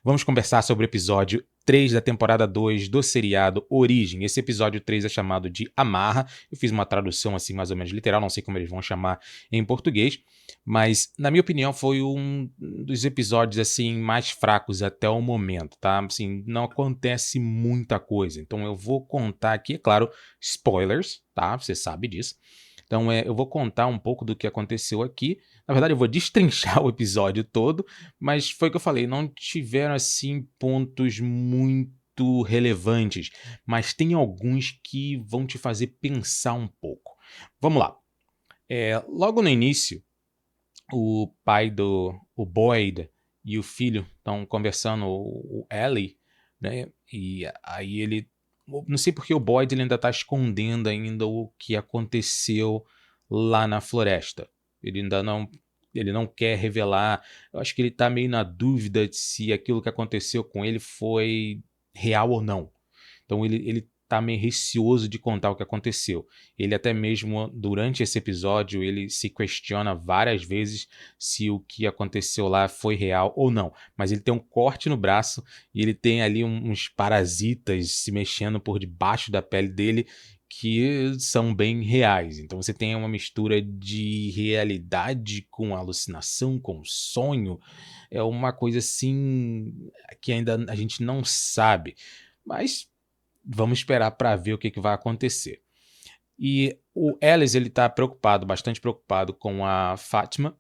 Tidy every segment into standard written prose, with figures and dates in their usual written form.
Vamos conversar sobre o episódio 3 da temporada 2 do seriado Origem. Esse episódio 3 é chamado de Amarra. Eu fiz uma tradução assim mais ou menos literal, não sei como eles vão chamar em português, mas na minha opinião foi um dos episódios assim mais fracos até o momento, tá? Assim, não acontece muita coisa. Então eu vou contar aqui, é claro, spoilers, tá? Você sabe disso. Então eu vou contar um pouco do que aconteceu aqui. Na verdade, eu vou destrinchar o episódio todo, mas foi o que eu falei, não tiveram assim pontos muito relevantes, mas tem alguns que vão te fazer pensar um pouco. Vamos lá. Logo no início, o pai o Boyd e o filho estão conversando, o Ellie, né? E aí ele, não sei porque o Boyd ele ainda está escondendo ainda o que aconteceu lá na floresta. Ele ainda não, ele não quer revelar. Eu acho que ele está meio na dúvida de se aquilo que aconteceu com ele foi real ou não. Então ele tá meio receoso de contar o que aconteceu. Ele até mesmo durante esse episódio ele se questiona várias vezes se o que aconteceu lá foi real ou não. Mas ele tem um corte no braço e ele tem ali uns parasitas se mexendo por debaixo da pele dele que são bem reais. Então você tem uma mistura de realidade com alucinação, com sonho. É uma coisa assim que ainda a gente não sabe. Mas vamos esperar para ver o que vai acontecer. E o Ellis, ele tá preocupado, bastante preocupado com a Fátima.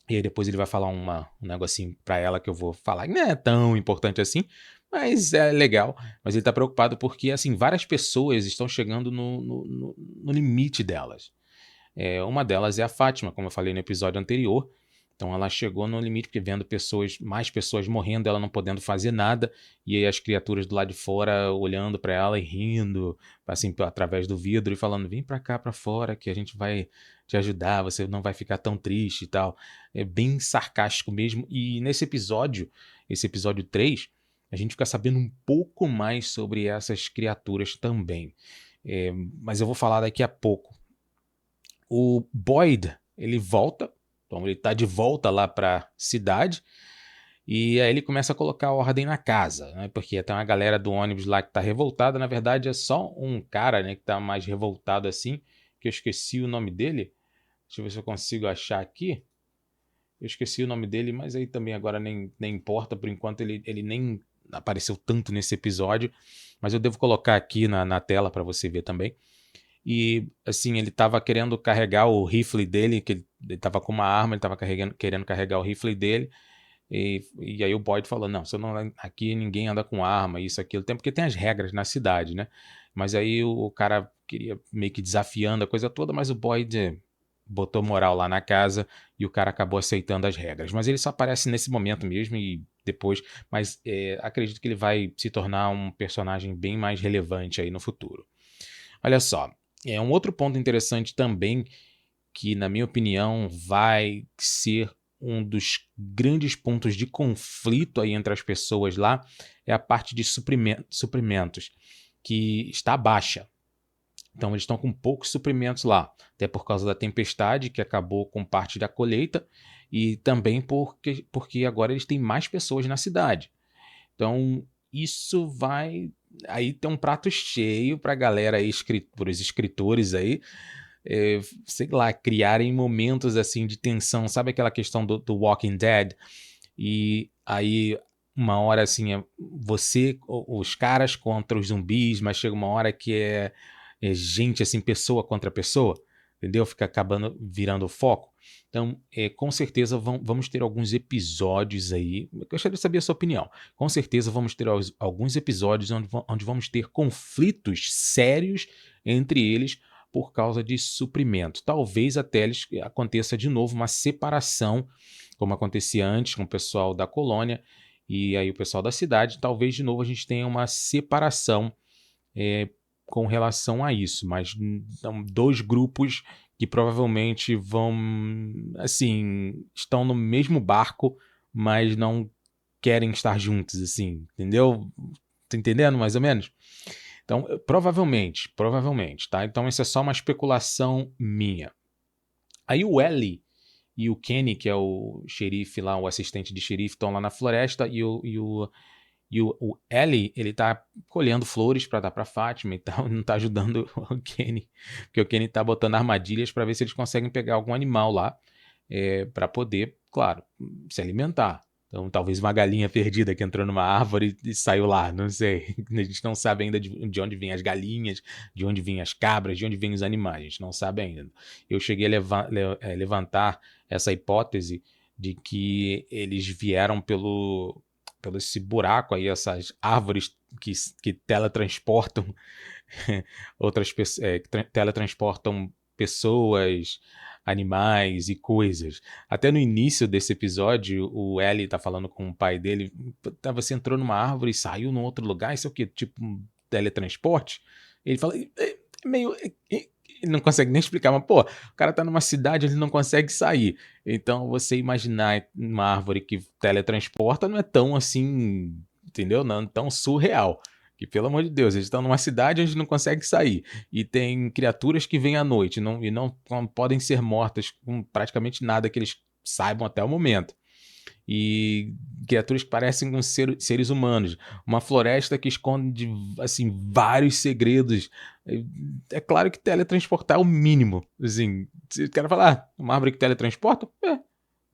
E aí depois ele vai falar um negocinho para ela que eu vou falar. Não é tão importante assim, mas é legal. Mas ele tá preocupado porque, assim, várias pessoas estão chegando no limite delas. Uma delas é a Fátima, como eu falei no episódio anterior. Então ela chegou no limite, porque vendo mais pessoas morrendo, ela não podendo fazer nada, e aí as criaturas do lado de fora olhando para ela e rindo, assim, através do vidro e falando: vem para cá, para fora, que a gente vai te ajudar, você não vai ficar tão triste e tal. É bem sarcástico mesmo. E nesse episódio, esse episódio 3, a gente fica sabendo um pouco mais sobre essas criaturas também. Mas eu vou falar daqui a pouco. O Boyd, ele volta, então ele tá de volta lá pra cidade, e aí ele começa a colocar ordem na casa, né? Porque tem uma galera do ônibus lá que tá revoltada, na verdade é só um cara, né, que tá mais revoltado assim, que eu esqueci o nome dele. Deixa eu ver se eu consigo achar aqui. Eu esqueci o nome dele, mas aí também agora nem importa, por enquanto ele nem apareceu tanto nesse episódio, mas eu devo colocar aqui na tela para você ver também. E, assim, ele tava querendo carregar o rifle dele, que ele tava com uma arma, ele tava querendo carregar o rifle dele. E aí o Boyd falou: não, você não, aqui ninguém anda com arma, isso, aquilo. Tem, porque tem as regras na cidade, né? Mas aí o cara queria meio que desafiando a coisa toda, mas o Boyd botou moral lá na casa e o cara acabou aceitando as regras. Mas ele só aparece nesse momento mesmo e depois. Mas acredito que ele vai se tornar um personagem bem mais relevante aí no futuro. Olha só, um outro ponto interessante também, que na minha opinião vai ser um dos grandes pontos de conflito aí entre as pessoas lá, é a parte de suprimentos, que está baixa. Então eles estão com poucos suprimentos lá, até por causa da tempestade que acabou com parte da colheita e também porque agora eles têm mais pessoas na cidade. Então, isso vai aí ter um prato cheio para a galera aí, para os escritores aí, sei lá, criarem momentos assim de tensão. Sabe aquela questão do Walking Dead? E aí, uma hora assim, os caras contra os zumbis, mas chega uma hora que é gente assim, pessoa contra pessoa, entendeu? Fica acabando virando foco. Então, com certeza vamos ter alguns episódios aí. Eu gostaria de saber a sua opinião. Com certeza vamos ter alguns episódios onde vamos ter conflitos sérios entre eles por causa de suprimento. Talvez até aconteça de novo uma separação, como acontecia antes com o pessoal da colônia e aí o pessoal da cidade. Talvez de novo a gente tenha uma separação com relação a isso, mas são dois grupos que provavelmente vão, assim, estão no mesmo barco, mas não querem estar juntos, assim, entendeu? Tá entendendo mais ou menos? Então, provavelmente, tá? Então, isso é só uma especulação minha. Aí o Ellie, e o Kenny, que é o xerife lá, o assistente de xerife, estão lá na floresta e o Ellie, ele tá colhendo flores pra dar pra Fátima e tal, não tá ajudando o Kenny, porque o Kenny tá botando armadilhas pra ver se eles conseguem pegar algum animal lá, pra poder, claro, se alimentar. Então, talvez uma galinha perdida que entrou numa árvore e saiu lá, não sei. A gente não sabe ainda de onde vêm as galinhas, de onde vêm as cabras, de onde vêm os animais, a gente não sabe ainda. Eu cheguei a levantar essa hipótese de que eles vieram pelo esse buraco aí, essas árvores que teletransportam outras pessoas, teletransportam pessoas, animais e coisas. Até no início desse episódio, o Ellie tá falando com o pai dele, você entrou numa árvore e saiu num outro lugar, isso é o quê? Tipo um teletransporte? Ele fala, meio... Ele não consegue nem explicar, mas pô, o cara tá numa cidade, ele não consegue sair. Então você imaginar uma árvore que teletransporta não é tão assim, entendeu? Não tão surreal. Que pelo amor de Deus, eles estão numa cidade onde não consegue sair. E tem criaturas que vêm à noite e não podem ser mortas com praticamente nada que eles saibam até o momento. E criaturas que parecem com seres humanos. Uma floresta que esconde assim, vários segredos. É claro que teletransportar é o mínimo. Assim, se o cara falar, uma árvore que teletransporta?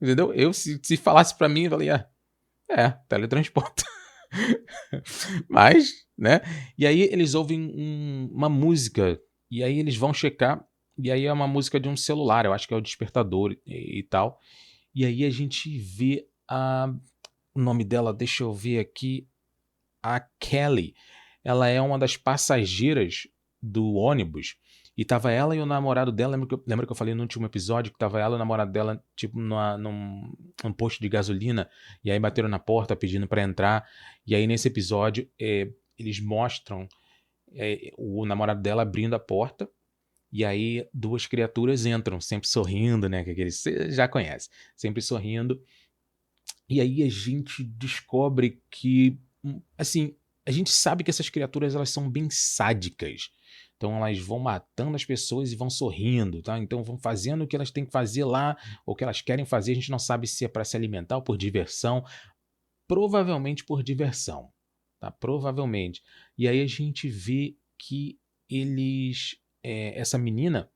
Entendeu? Se falasse pra mim, eu falei, teletransporta. Mas, né? E aí eles ouvem uma música, e aí eles vão checar, e aí é uma música de um celular, eu acho que é o despertador e tal. E aí a gente vê o nome dela, deixa eu ver aqui, a Kelly. Ela é uma das passageiras do ônibus. E tava ela e o namorado dela. Lembra que eu falei no último episódio que tava ela e o namorado dela, tipo, num posto de gasolina. E aí bateram na porta pedindo pra entrar. E aí nesse episódio, eles mostram o namorado dela abrindo a porta. E aí duas criaturas entram, sempre sorrindo, né? Que aqueles, você já conhece, sempre sorrindo. E aí a gente descobre que, assim, a gente sabe que essas criaturas elas são bem sádicas. Então elas vão matando as pessoas e vão sorrindo, tá? Então vão fazendo o que elas têm que fazer lá, ou o que elas querem fazer. A gente não sabe se é para se alimentar ou por diversão. Provavelmente por diversão, tá? Provavelmente. E aí a gente vê que essa menina,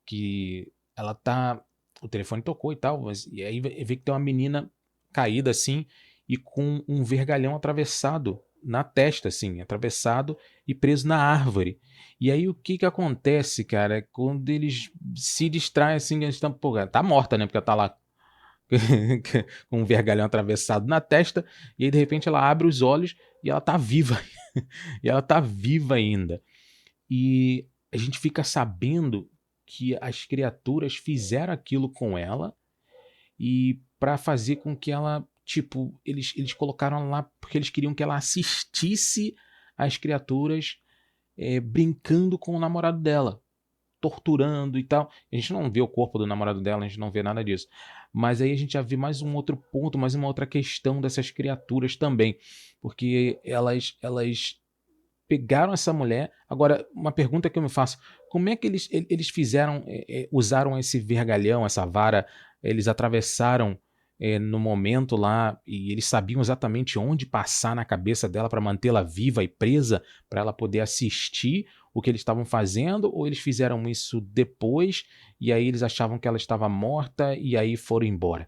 que ela tá. O telefone tocou e tal, e aí vê que tem uma menina caída assim e com um vergalhão atravessado na testa, assim, atravessado e preso na árvore. E aí o que que acontece, cara? Quando eles se distraem assim, eles estão, pô, tá morta, né? Porque ela tá lá com um vergalhão atravessado na testa, e aí de repente ela abre os olhos e ela tá viva. E ela tá viva ainda. E a gente fica sabendo que as criaturas fizeram aquilo com ela e para fazer com que ela, tipo, eles colocaram ela lá porque eles queriam que ela assistisse as criaturas brincando com o namorado dela, torturando e tal. A gente não vê o corpo do namorado dela, a gente não vê nada disso. Mas aí a gente já vê mais um outro ponto, mais uma outra questão dessas criaturas também, porque elas pegaram essa mulher. Agora, uma pergunta que eu me faço: como é que eles fizeram, usaram esse vergalhão, essa vara, eles atravessaram no momento lá e eles sabiam exatamente onde passar na cabeça dela para mantê-la viva e presa, para ela poder assistir o que eles estavam fazendo, ou eles fizeram isso depois e aí eles achavam que ela estava morta e aí foram embora?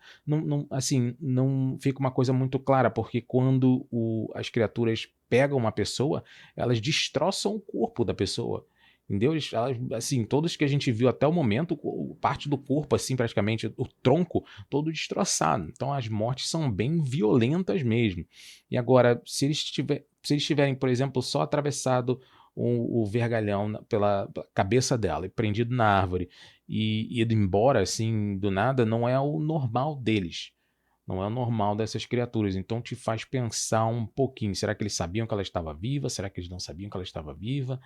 Assim, não fica uma coisa muito clara, porque quando as criaturas pegam uma pessoa, elas destroçam o corpo da pessoa. Entendeu? Assim, todos que a gente viu até o momento, parte do corpo, assim, praticamente, o tronco, todo destroçado. Então as mortes são bem violentas mesmo. E agora, se eles tiverem, por exemplo, só atravessado o vergalhão pela cabeça dela e prendido na árvore e ido embora, assim, do nada, não é o normal deles. Não é o normal dessas criaturas. Então te faz pensar um pouquinho. Será que eles sabiam que ela estava viva? Será que eles não sabiam que ela estava viva?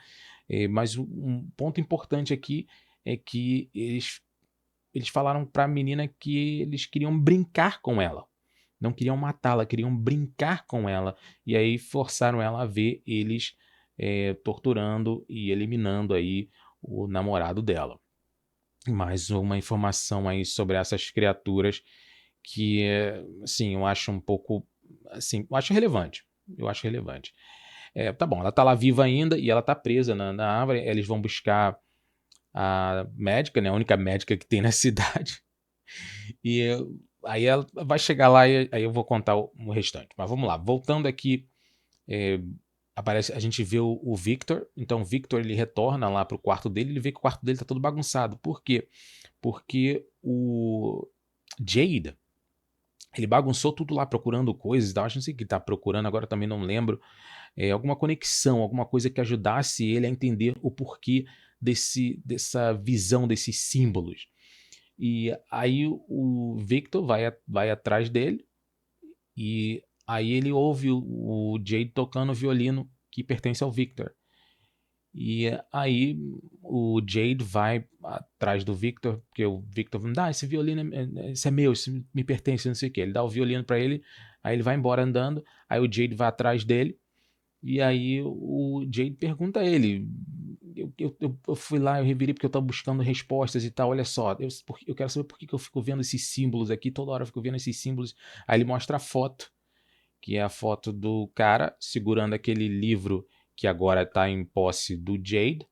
Mas um ponto importante aqui é que eles falaram para a menina que eles queriam brincar com ela. Não queriam matá-la, queriam brincar com ela. E aí forçaram ela a ver eles torturando e eliminando aí o namorado dela. mais uma informação aí sobre essas criaturas que, assim, eu acho um pouco, assim, eu acho relevante. Eu acho relevante. Tá bom, ela tá lá viva ainda e ela tá presa na árvore. Eles vão buscar a médica, né? A única médica que tem na cidade. E aí ela vai chegar lá e aí eu vou contar o restante. Mas vamos lá, voltando aqui, é, aparece, a gente vê o Victor. Então o Victor ele retorna lá pro quarto dele, ele vê que o quarto dele tá todo bagunçado. Por quê? Porque o Jade, ele bagunçou tudo lá procurando coisas e tal. Acho que não sei o que ele tá procurando, agora também não lembro. Alguma conexão, alguma coisa que ajudasse ele a entender o porquê dessa visão, desses símbolos. E aí o Victor vai atrás dele e aí ele ouve o Jade tocando o violino que pertence ao Victor. E aí o Jade vai atrás do Victor, porque o Victor fala, dá, esse violino esse é meu, isso me pertence, não sei o que. Ele dá o violino para ele, aí ele vai embora andando, aí o Jade vai atrás dele, e aí o Jade pergunta a ele, eu fui lá, eu revirei porque eu tava buscando respostas e tal, olha só, eu quero saber por que eu fico vendo esses símbolos aqui, toda hora eu fico vendo esses símbolos. Aí ele mostra a foto, que é a foto do cara segurando aquele livro que agora está em posse do Jade,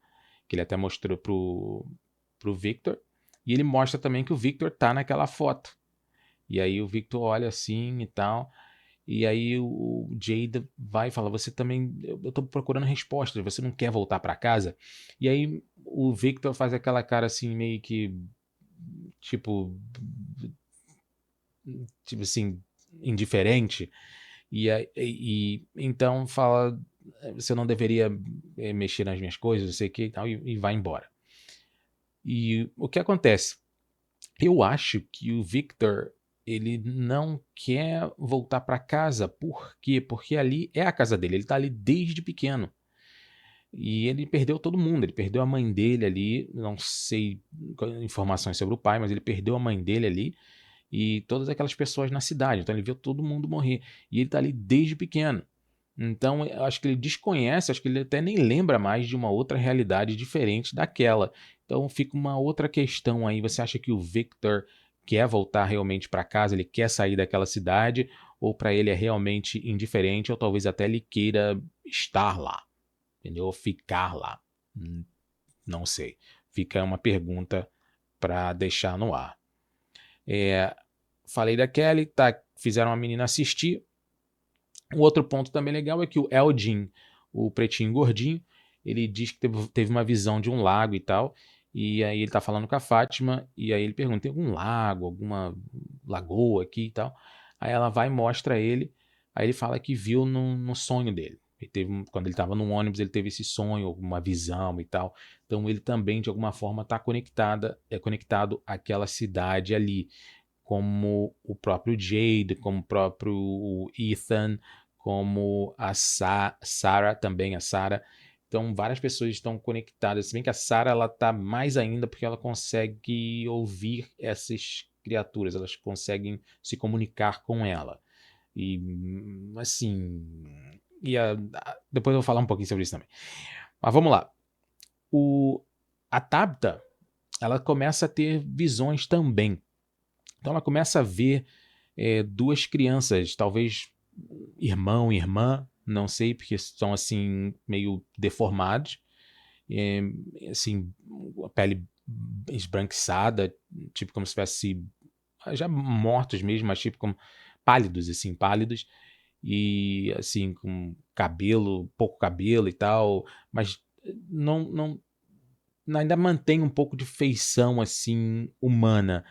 que ele até mostrou pro Victor, e ele mostra também que o Victor tá naquela foto. E aí o Victor olha assim e tal, e aí o Jade vai e fala, você também, eu tô procurando respostas, você não quer voltar para casa? E aí o Victor faz aquela cara assim, meio que, tipo, tipo assim, indiferente, então fala, você não deveria mexer nas minhas coisas, não sei o que e tal, e vai embora. E o que acontece? Eu acho que o Victor, ele não quer voltar para casa. Por quê? Porque ali é a casa dele. Ele tá ali desde pequeno. E ele perdeu todo mundo. Ele perdeu a mãe dele ali. Não sei informações sobre o pai, mas ele perdeu a mãe dele ali. E todas aquelas pessoas na cidade. Então ele viu todo mundo morrer. E ele tá ali desde pequeno. Então, eu acho que ele desconhece, acho que ele até nem lembra mais de uma outra realidade diferente daquela. Então, fica uma outra questão aí. Você acha que o Victor quer voltar realmente para casa, ele quer sair daquela cidade, ou para ele é realmente indiferente, ou talvez até ele queira estar lá, entendeu? Ou ficar lá. Não sei. Fica uma pergunta para deixar no ar. Falei da Kelly, tá? Fizeram a menina assistir. Um outro ponto também legal é que o Eldin, o pretinho gordinho, ele diz que teve uma visão de um lago e tal, e aí ele tá falando com a Fátima, e aí ele pergunta, tem algum lago, alguma lagoa aqui e tal? Aí ela vai e mostra ele, aí ele fala que viu no sonho dele. Quando ele estava no ônibus, ele teve esse sonho, uma visão e tal. Então ele também, de alguma forma, está conectado àquela cidade ali, como o próprio Jade, como o próprio Ethan, como a Sarah também, a Sarah. Então, várias pessoas estão conectadas. Se bem que a Sarah ela tá mais ainda porque ela consegue ouvir essas criaturas, elas conseguem se comunicar com ela. E, assim. Depois eu vou falar um pouquinho sobre isso também. Mas vamos lá. A Tabitha, ela começa a ter visões também. Então ela começa a ver duas crianças, talvez irmão, irmã, não sei, porque são assim meio deformados, é, assim, a pele esbranquiçada, tipo como se tivesse já mortos mesmo, mas tipo como pálidos, assim, pálidos, e assim, com cabelo, pouco cabelo e tal, mas não ainda mantém um pouco de feição assim humana,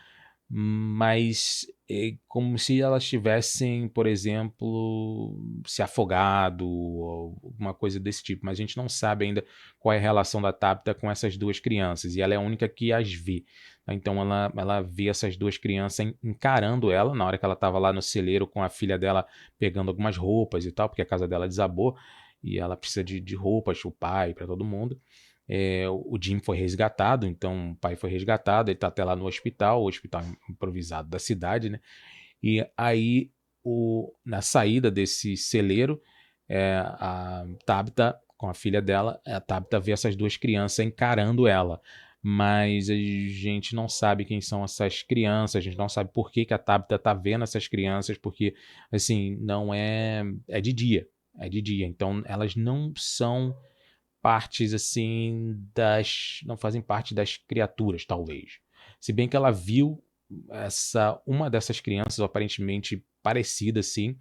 mas é como se elas tivessem, por exemplo, se afogado ou alguma coisa desse tipo, mas a gente não sabe ainda qual é a relação da Tabitha com essas duas crianças, e ela é a única que as vê. Então ela vê essas duas crianças encarando ela na hora que ela estava lá no celeiro com a filha dela pegando algumas roupas e tal, porque a casa dela desabou e ela precisa de roupas, o pai, para todo mundo. O Jim foi resgatado, então o pai foi resgatado, ele tá até lá no hospital, o hospital improvisado da cidade, né? E aí, na saída desse celeiro, a Tabitha, com a filha dela, a Tabitha vê essas duas crianças encarando ela. mas a gente não sabe quem são essas crianças, a gente não sabe por que que a Tabitha tá vendo essas crianças, porque, assim, não é... é de dia, então elas não são partes, assim, não fazem parte das criaturas, talvez. Se bem que ela viu uma dessas crianças aparentemente parecida, assim,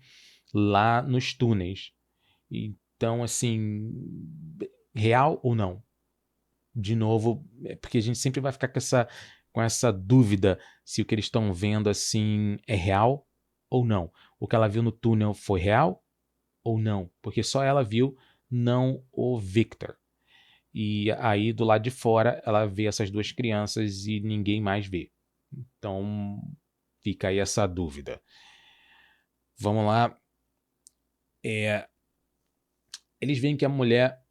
lá nos túneis. Então, assim, real ou não? De novo, é porque a gente sempre vai ficar com essa dúvida se o que eles estão vendo assim é real ou não. O que ela viu no túnel foi real ou não? Porque só ela viu, não o Victor. E aí do lado de fora ela vê essas duas crianças e ninguém mais vê. Então fica aí essa dúvida. Vamos lá. Eles veem que a mulher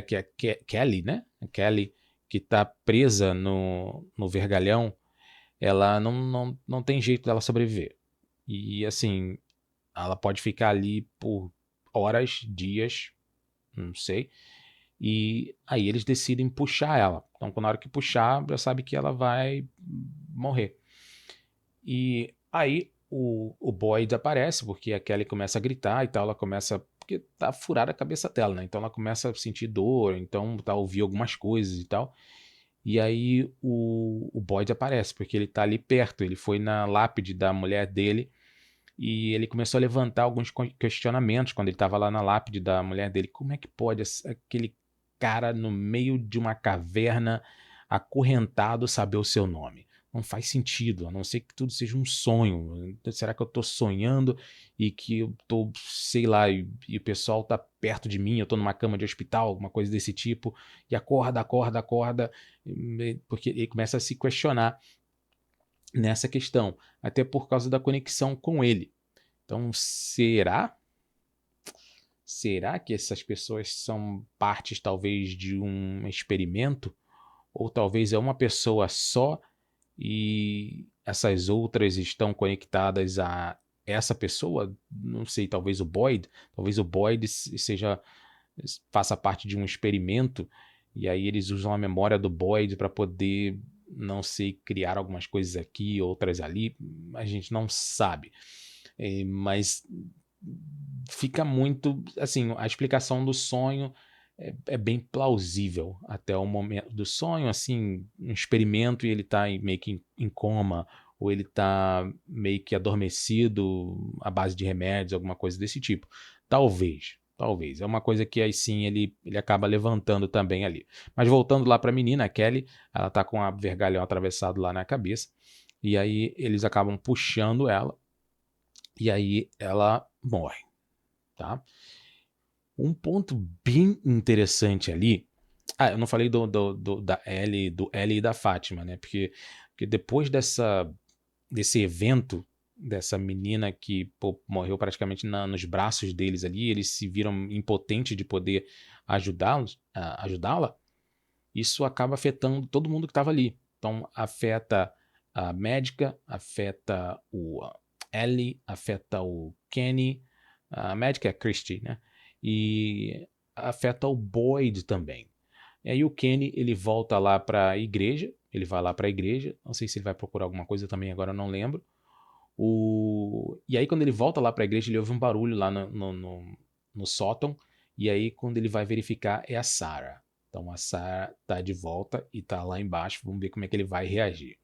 que é Kelly, né? A Kelly, que está presa no vergalhão, ela não tem jeito dela sobreviver. E assim, ela pode ficar ali por horas, dias, não sei. E aí eles decidem puxar ela. Então, na hora que puxar, já sabe que ela vai morrer. E aí o Boyd aparece, porque a Kelly começa a gritar e tal, ela começa... Porque tá furada a cabeça dela, né? Então ela começa a sentir dor, então tá, ouvir algumas coisas e tal. E aí o Boyd aparece, porque ele tá ali perto, ele foi na lápide da mulher dele e ele começou a levantar alguns questionamentos quando ele estava lá na lápide da mulher dele. Como é que pode aquele cara no meio de uma caverna acorrentado saber o seu nome? Não faz sentido, a não ser que tudo seja um sonho. Será que eu estou sonhando e que eu estou, sei lá, e o pessoal está perto de mim, eu estou numa cama de hospital, alguma coisa desse tipo, e acorda, acorda, acorda, porque ele começa a se questionar nessa questão, até por causa da conexão com ele. Então, será que essas pessoas são partes talvez de um experimento? Ou talvez é uma pessoa só e essas outras estão conectadas a essa pessoa? Não sei, talvez o Boyd faça parte de um experimento e aí eles usam a memória do Boyd para poder, não sei, criar algumas coisas aqui, outras ali, a gente não sabe. Mas fica muito, assim, a explicação do sonho é bem plausível até o momento do sonho, assim, um experimento e ele tá meio que em coma, ou ele tá meio que adormecido à base de remédios, alguma coisa desse tipo. Talvez. É uma coisa que aí sim ele acaba levantando também ali. Mas voltando lá para a menina, a Kelly, ela tá com a vergalhão atravessado lá na cabeça, e aí eles acabam puxando ela, e aí ela morre, tá? Um ponto bem interessante ali. Ah, eu não falei do Ellie e da Fátima, né? Porque depois desse evento, dessa menina que pô, morreu praticamente nos braços deles ali, eles se viram impotentes de poder ajudá-la, isso acaba afetando todo mundo que estava ali. Então, afeta a médica, afeta o Ellie, afeta o Kenny, a médica é a Christie, né? E afeta o Boyd também. E aí o Kenny, ele volta lá para a igreja, ele vai lá para a igreja, não sei se ele vai procurar alguma coisa também, agora eu não lembro. E aí quando ele volta lá para a igreja, ele ouve um barulho lá no sótão, e aí quando ele vai verificar é a Sarah. Então a Sarah tá de volta e tá lá embaixo, vamos ver como é que ele vai reagir.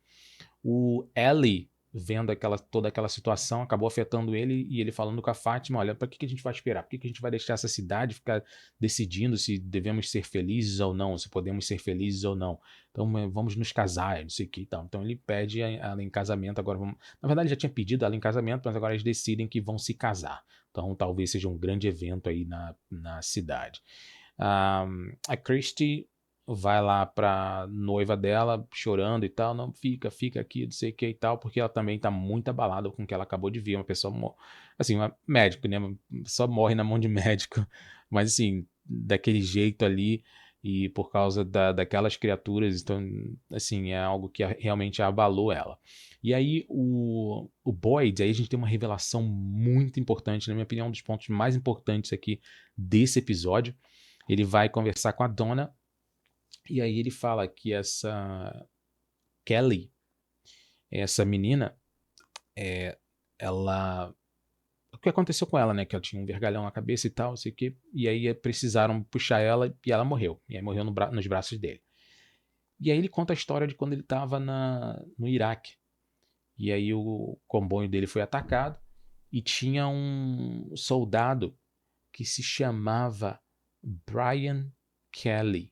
O Ellie, vendo toda aquela situação, acabou afetando ele e ele falando com a Fátima, olha, para que a gente vai esperar? Por que a gente vai deixar essa cidade ficar decidindo se devemos ser felizes ou não, se podemos ser felizes ou não? Então vamos nos casar, não sei o que e tal. Então ele pede ela em casamento, agora na verdade já tinha pedido ela em casamento, mas agora eles decidem que vão se casar. Então talvez seja um grande evento aí na cidade. A Christie vai lá pra noiva dela chorando e tal, não, fica aqui, não sei o que e tal, porque ela também tá muito abalada com o que ela acabou de ver, uma pessoa, assim, médico, né, só morre na mão de médico, mas assim, daquele jeito ali, e por causa daquelas criaturas, então, assim, é algo que realmente abalou ela. E aí o Boyd, aí a gente tem uma revelação muito importante, na minha opinião, um dos pontos mais importantes aqui desse episódio. Ele vai conversar com a Donna E aí ele fala que essa Kelly, essa menina, ela... O que aconteceu com ela, né? Que ela tinha um vergalhão na cabeça e tal, não sei o quê. E aí precisaram puxar ela e ela morreu. E aí morreu nos braços dele. E aí ele conta a história de quando ele estava no Iraque. E aí o comboio dele foi atacado e tinha um soldado que se chamava Brian Kelly.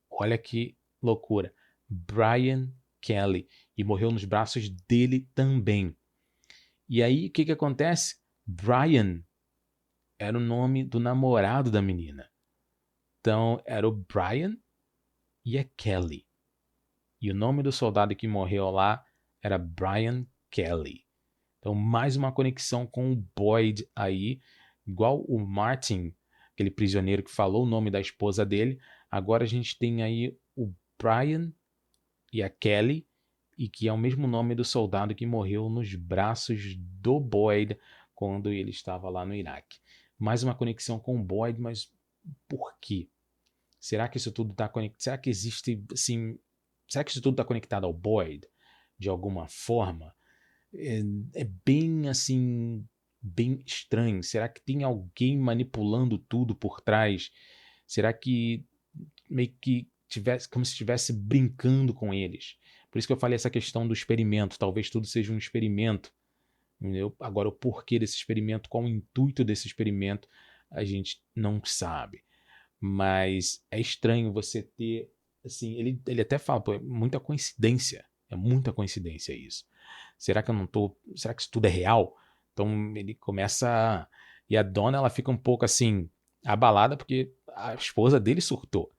Olha que loucura. Brian Kelly. E morreu nos braços dele também. E aí o que acontece? Brian era o nome do namorado da menina. Então era o Brian e a Kelly. E o nome do soldado que morreu lá era Brian Kelly. Então, mais uma conexão com o Boyd aí, igual o Martin, aquele prisioneiro que falou o nome da esposa dele. Agora a gente tem aí o Brian e a Kelly, e que é o mesmo nome do soldado que morreu nos braços do Boyd quando ele estava lá no Iraque. Mais uma conexão com o Boyd, mas por quê? Será que isso tudo está conectado? Será que existe, assim, será que isso tudo está conectado ao Boyd de alguma forma? É bem assim, bem estranho. Será que tem alguém manipulando tudo por trás? Será que meio que tivesse, como se estivesse brincando com eles? Por isso que eu falei essa questão do experimento. Talvez tudo seja um experimento. Entendeu? Agora, o porquê desse experimento, qual o intuito desse experimento, a gente não sabe. Mas é estranho você ter, assim, ele até fala, pô, é muita coincidência isso. Será que eu não tô, será que isso tudo é real? Então ele começa, e a dona, ela fica um pouco assim, abalada porque a esposa dele surtou.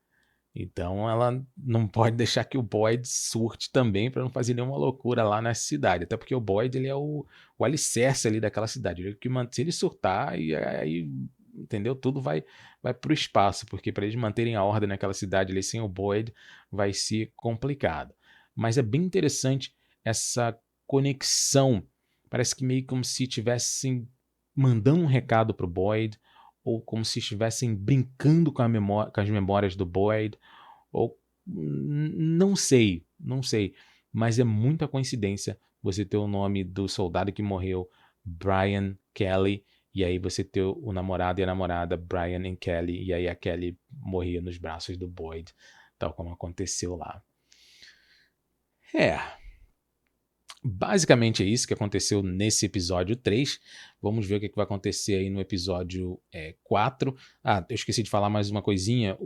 Então ela não pode deixar que o Boyd surte também para não fazer nenhuma loucura lá na cidade. Até porque o Boyd, ele é o alicerce ali daquela cidade. Ele que se ele surtar, e aí, entendeu? Tudo vai para o espaço, porque para eles manterem a ordem naquela cidade ali sem o Boyd vai ser complicado. Mas é bem interessante essa conexão. Parece que meio como se estivessem mandando um recado para o Boyd, ou como se estivessem brincando com as memórias do Boyd, ou não sei, não sei, mas é muita coincidência você ter o nome do soldado que morreu, Brian Kelly, e aí você ter o namorado e a namorada, Brian e Kelly, e aí a Kelly morria nos braços do Boyd, tal como aconteceu lá. É, basicamente é isso que aconteceu nesse episódio 3. Vamos ver o que vai acontecer aí no episódio 4. Ah, eu esqueci de falar mais uma coisinha.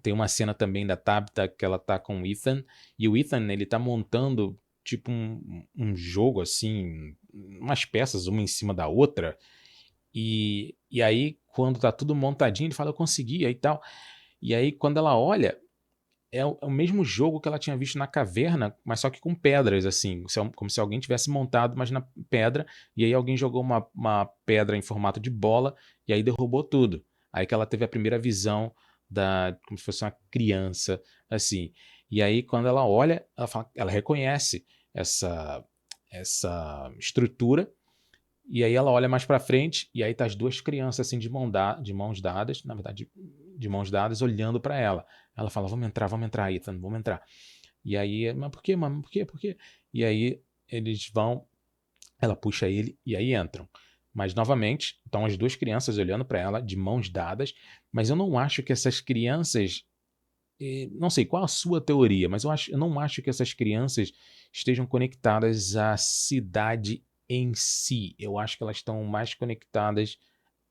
Tem uma cena também da Tabitha que ela tá com o Ethan. E o Ethan, ele tá montando tipo um jogo assim, umas peças uma em cima da outra. E aí, quando tá tudo montadinho, ele fala, eu consegui, aí tal. E aí, quando ela olha, é o mesmo jogo que ela tinha visto na caverna, mas só que com pedras, assim, como se alguém tivesse montado, mas na pedra, e aí alguém jogou uma pedra em formato de bola, e aí derrubou tudo. Aí que ela teve a primeira visão como se fosse uma criança, assim. E aí, quando ela olha, ela reconhece essa estrutura, e aí ela olha mais pra frente, e aí tá as duas crianças assim de mãos dadas, na verdade, de mãos dadas, olhando pra ela. Ela fala, vamos entrar, Ethan, vamos entrar. E aí, mas por quê, mano? Por quê? Por quê? E aí eles vão, ela puxa ele e aí entram. Mas novamente, estão as duas crianças olhando pra ela, de mãos dadas, mas eu não acho que essas crianças, não sei qual a sua teoria, mas eu não acho que essas crianças estejam conectadas à cidade em si. Eu acho que elas estão mais conectadas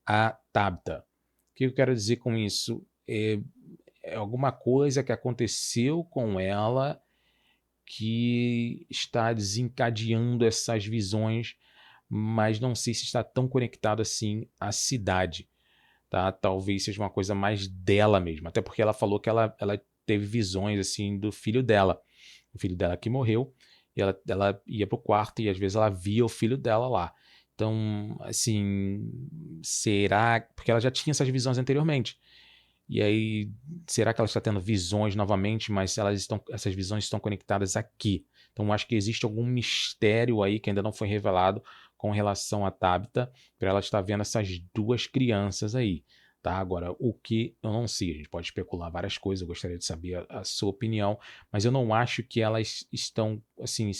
à Tabitha. O que eu quero dizer com isso? É alguma coisa que aconteceu com ela que está desencadeando essas visões, mas não sei se está tão conectado assim à cidade, tá? Talvez seja uma coisa mais dela mesmo, até porque ela falou que ela teve visões assim do filho dela, o filho dela que morreu, e ela ia pro quarto e às vezes ela via o filho dela lá. Então, assim, será? Porque ela já tinha essas visões anteriormente. E aí, será que ela está tendo visões novamente, mas essas visões estão conectadas aqui? Então, acho que existe algum mistério aí que ainda não foi revelado com relação a Tabitha, para ela estar vendo essas duas crianças aí. tá? Agora, o que eu não sei, a gente pode especular várias coisas, eu gostaria de saber a sua opinião, mas eu não acho que elas estão, assim,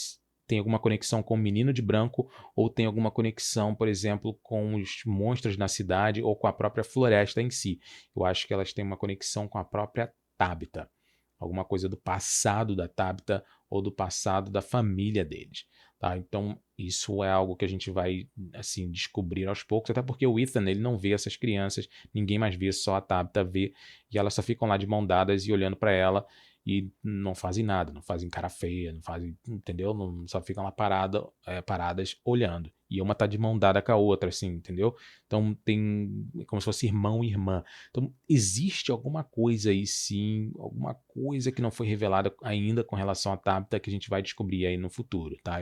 tem alguma conexão com o Menino de Branco ou tem alguma conexão, por exemplo, com os monstros na cidade ou com a própria floresta em si. Eu acho que elas têm uma conexão com a própria Tabitha. Alguma coisa do passado da Tabitha ou do passado da família deles, tá? Então, isso é algo que a gente vai, assim, descobrir aos poucos, até porque o Ethan, ele não vê essas crianças, ninguém mais vê, só a Tabitha vê, e elas só ficam lá de mão dadas e olhando para ela e não fazem nada, não fazem cara feia, não fazem, entendeu? Não, só ficam lá paradas olhando. E uma tá de mão dada com a outra, assim, entendeu? Então tem como se fosse irmão e irmã. Então existe alguma coisa aí sim, alguma coisa que não foi revelada ainda com relação à Tabitha que a gente vai descobrir aí no futuro, tá?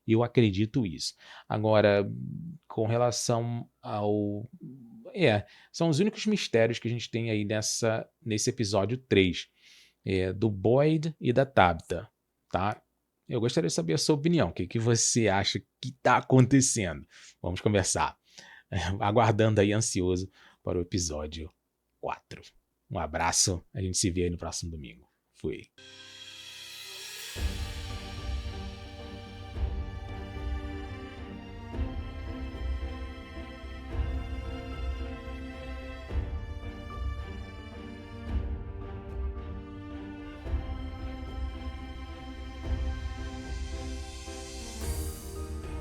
Eu acredito isso. Agora, com relação ao. São os únicos mistérios que a gente tem aí nesse episódio 3, do Boyd e da Tabitha, tá? Eu gostaria de saber a sua opinião. O que você acha que está acontecendo? Vamos conversar. Aguardando aí, ansioso para o episódio 4. Um abraço. A gente se vê aí no próximo domingo. Fui.